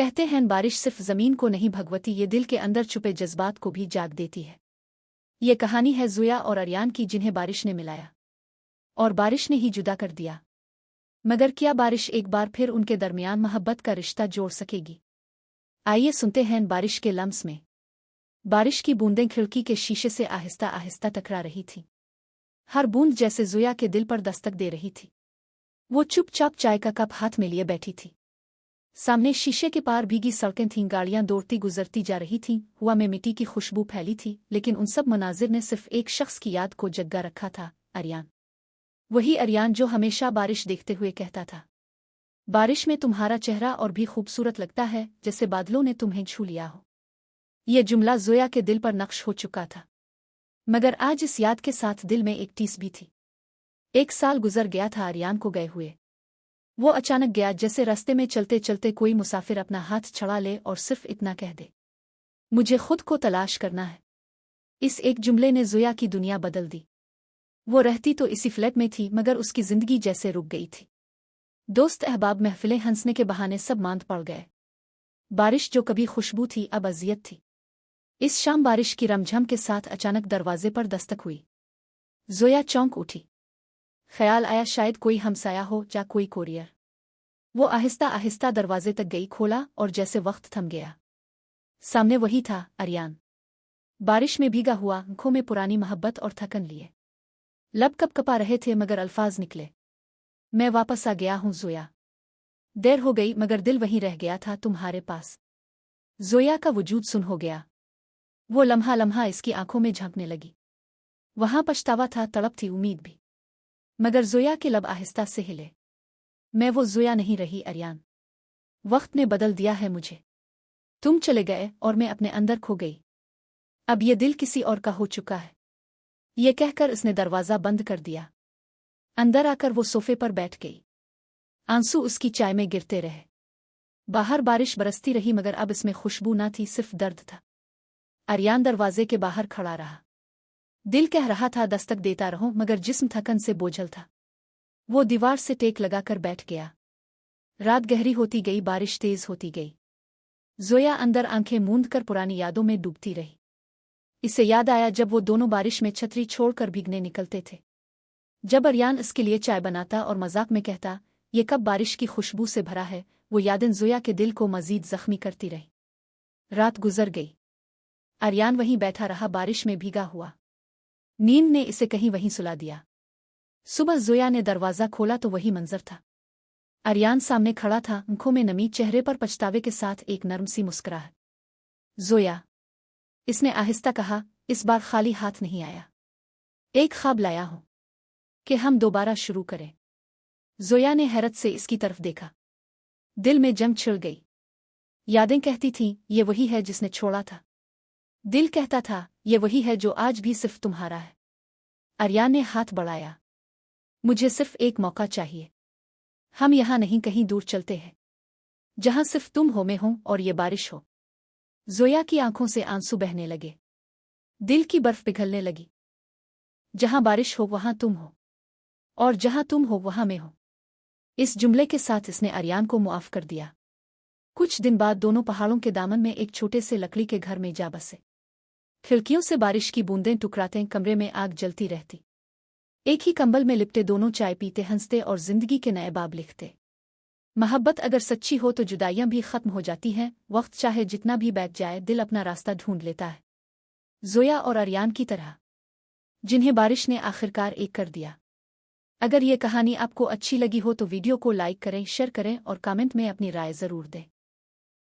कहते हैं बारिश सिर्फ ज़मीन को नहीं भगवती ये दिल के अंदर छुपे जज्बात को भी जाग देती है। ये कहानी है ज़ोया और अरियान की जिन्हें बारिश ने मिलाया और बारिश ने ही जुदा कर दिया। मगर क्या बारिश एक बार फिर उनके दरमियान मोहब्बत का रिश्ता जोड़ सकेगी? आइए सुनते हैं बारिश के लम्स में। बारिश की बूंदें खिड़की के शीशे से आहिस्ता आहिस्ता टकरा रही थीं। हर बूंद जैसे ज़ोया के दिल पर दस्तक दे रही थी। वो चुपचाप चाय का कप हाथ में लिए बैठी थी। सामने शीशे के पार भीगी सड़कें थीं, गाड़ियां दौड़ती गुजरती जा रही थीं, हवा में मिट्टी की खुशबू फैली थी, लेकिन उन सब मनाजिर ने सिर्फ एक शख्स की याद को जगा रखा था, अरियान। वही अरियान जो हमेशा बारिश देखते हुए कहता था, बारिश में तुम्हारा चेहरा और भी खूबसूरत लगता है, जैसे बादलों ने तुम्हें छू लिया हो। ये जुमला ज़ोया के दिल पर नक्श हो चुका था, मगर आज इस याद के साथ दिल में एक टीस भी थी। 1 साल गुजर गया था अरियान को गए हुए। वो अचानक गया, जैसे रास्ते में चलते चलते कोई मुसाफिर अपना हाथ छड़ा ले और सिर्फ इतना कह दे, मुझे खुद को तलाश करना है। इस एक जुमले ने ज़ोया की दुनिया बदल दी। वो रहती तो इसी फ्लैट में थी, मगर उसकी जिंदगी जैसे रुक गई थी। दोस्त अहबाब महफिलें हंसने के बहाने सब मांद पड़ गए। बारिश जो कभी खुशबू थी अब अजियत थी। इस शाम बारिश की रमझम के साथ अचानक दरवाजे पर दस्तक हुई। ज़ोया चौंक उठी। ख्याल आया शायद कोई हमसाया हो या कोई कोरियर। वो आहिस्ता आहिस्ता दरवाजे तक गई, खोला और जैसे वक्त थम गया। सामने वही था, अरियान। बारिश में भीगा हुआ, आंखों में पुरानी मोहब्बत और थकन लिए। लब कपकपा रहे थे मगर अल्फाज निकले, मैं वापस आ गया हूँ ज़ोया। देर हो गई मगर दिल वहीं रह गया था तुम्हारे पास। ज़ोया का वजूद सुन हो गया। वो लम्हा लम्हा इसकी आंखों में झांकने लगी। वहां पछतावा था, तड़प थी, उम्मीद भी। मगर ज़ोया के लब आहिस्ता से हिले। मैं वो ज़ोया नहीं रही अरियान। वक्त ने बदल दिया है मुझे। तुम चले गए और मैं अपने अंदर खो गई। अब ये दिल किसी और का हो चुका है। ये कहकर इसने दरवाज़ा बंद कर दिया। अंदर आकर वो सोफे पर बैठ गई। आंसू उसकी चाय में गिरते रहे। बाहर बारिश बरसती रही मगर अब इसमें खुशबू ना थी, सिर्फ दर्द था। अरियान दरवाजे के बाहर खड़ा रहा। दिल कह रहा था दस्तक देता रहो, मगर जिस्म थकन से बोझल था। वो दीवार से टेक लगाकर बैठ गया। रात गहरी होती गई, बारिश तेज होती गई। ज़ोया अंदर आंखें मूंद कर पुरानी यादों में डूबती रही। इसे याद आया जब वो दोनों बारिश में छतरी छोड़कर भीगने निकलते थे। जब अरियान इसके लिए चाय बनाता और मजाक में कहता, ये कब बारिश की खुशबू से भरा है। वो यादें ज़ोया के दिल को मजीद जख्मी करती रही। रात गुजर गई। अरियान वहीं बैठा रहा, बारिश में भीगा हुआ। नींद ने इसे कहीं वहीं सुला दिया। सुबह ज़ोया ने दरवाज़ा खोला तो वही मंजर था। अरियान सामने खड़ा था, आंखों में नमी, चेहरे पर पछतावे के साथ एक नरम सी मुस्कुराहट। ज़ोया, इसने आहिस्ता कहा, इस बार खाली हाथ नहीं आया। एक ख्वाब लाया हूं कि हम दोबारा शुरू करें। ज़ोया ने हैरत से इसकी तरफ देखा। दिल में जंग छिड़ गई। यादें कहती थीं, ये वही है जिसने छोड़ा था। दिल कहता था, ये वही है जो आज भी सिर्फ तुम्हारा है। अरियान ने हाथ बढ़ाया। मुझे सिर्फ एक मौका चाहिए। हम यहां नहीं, कहीं दूर चलते हैं, जहां सिर्फ तुम हो, मैं हूं और ये बारिश हो। ज़ोया की आंखों से आंसू बहने लगे। दिल की बर्फ पिघलने लगी। जहां बारिश हो वहां तुम हो, और जहां तुम हो वहां मैं हूं। इस जुमले के साथ इसने अरियान को मुआफ कर दिया। कुछ दिन बाद दोनों पहाड़ों के दामन में एक छोटे से लकड़ी के घर में जा बसे। खिड़कियों से बारिश की बूंदें टुकराते, कमरे में आग जलती रहती। एक ही कंबल में लिपटे दोनों चाय पीते, हंसते और जिंदगी के नए बाब लिखते। मोहब्बत अगर सच्ची हो तो जुदाइयां भी खत्म हो जाती हैं। वक्त चाहे जितना भी बैठ जाए, दिल अपना रास्ता ढूंढ लेता है। ज़ोया और अरियान की तरह, जिन्हें बारिश ने आखिरकार एक कर दिया। अगर ये कहानी आपको अच्छी लगी हो तो वीडियो को लाइक करें, शेयर करें और कमेंट में अपनी राय ज़रूर दें।